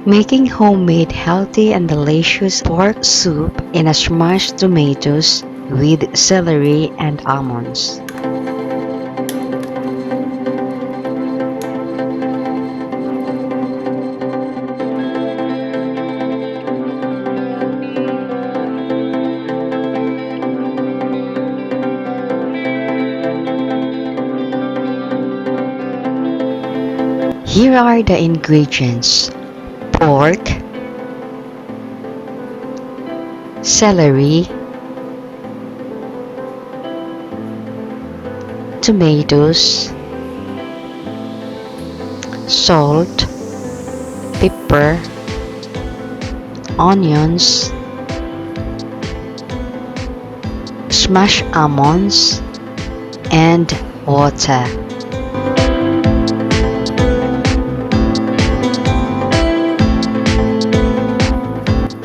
Making homemade healthy and delicious pork soup in a smashed tomatoes with celery and almonds. Here are the ingredients: pork, celery, tomatoes, salt, pepper, onions, smashed almonds, and water.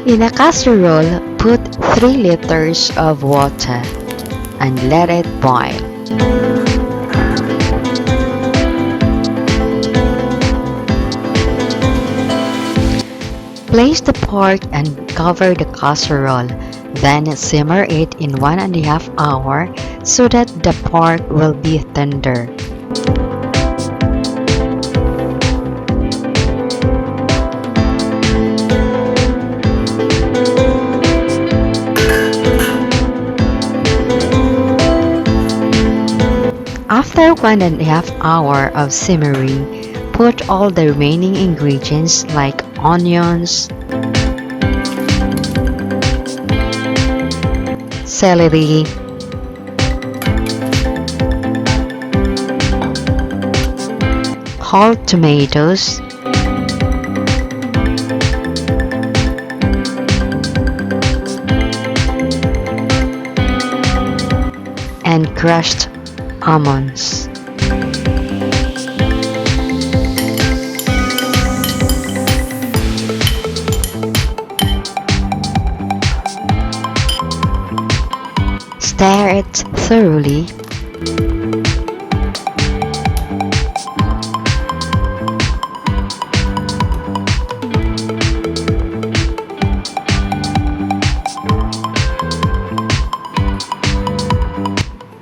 In a casserole, put 3 liters of water and let it boil. Place the pork and cover the casserole, then simmer it in 1.5 hours so that the pork will be tender. After 1.5 hours of simmering, put all the remaining ingredients like onions, celery, whole tomatoes, and crushed almonds. Stir it thoroughly.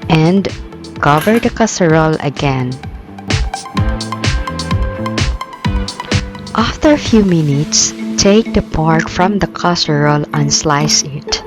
And cover the casserole again. After a few minutes, take the pork from the casserole and slice it.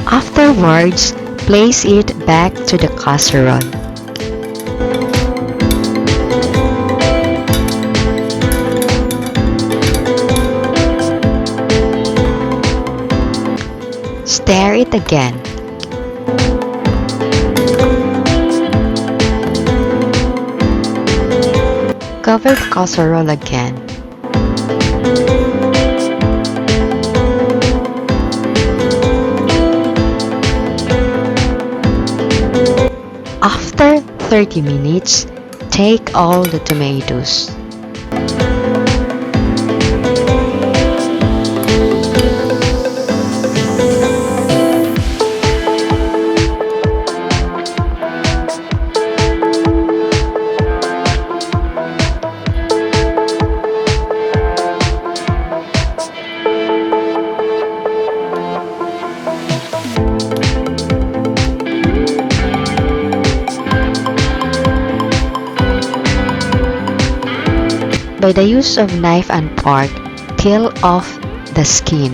Afterwards, place it back to the casserole. Stir it again. Cover the casserole again. After 30 minutes, take all the tomatoes. By the use of knife and fork, peel off the skin.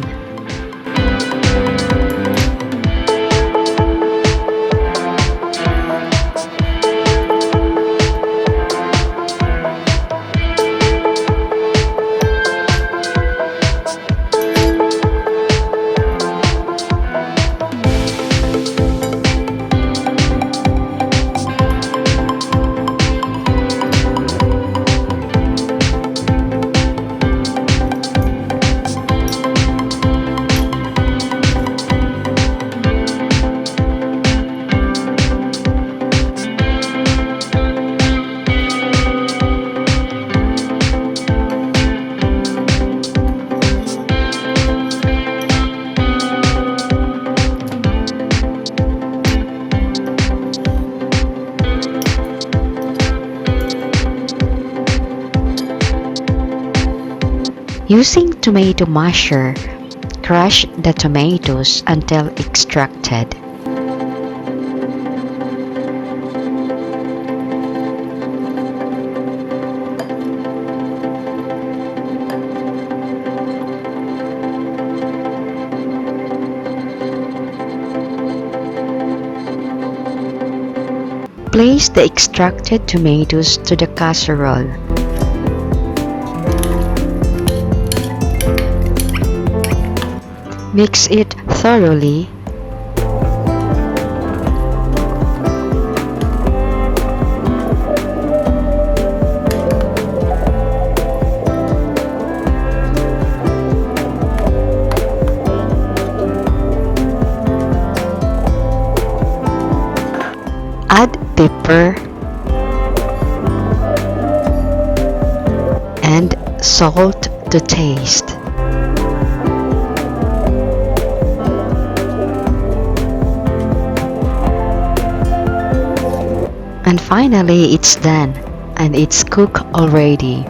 Using tomato masher, crush the tomatoes until extracted. Place the extracted tomatoes to the casserole. Mix it thoroughly. Add pepper and salt to taste. And finally, it's done, and it's cooked already.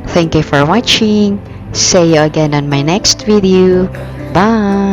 Thank you for watching. See you again on my next video. Bye!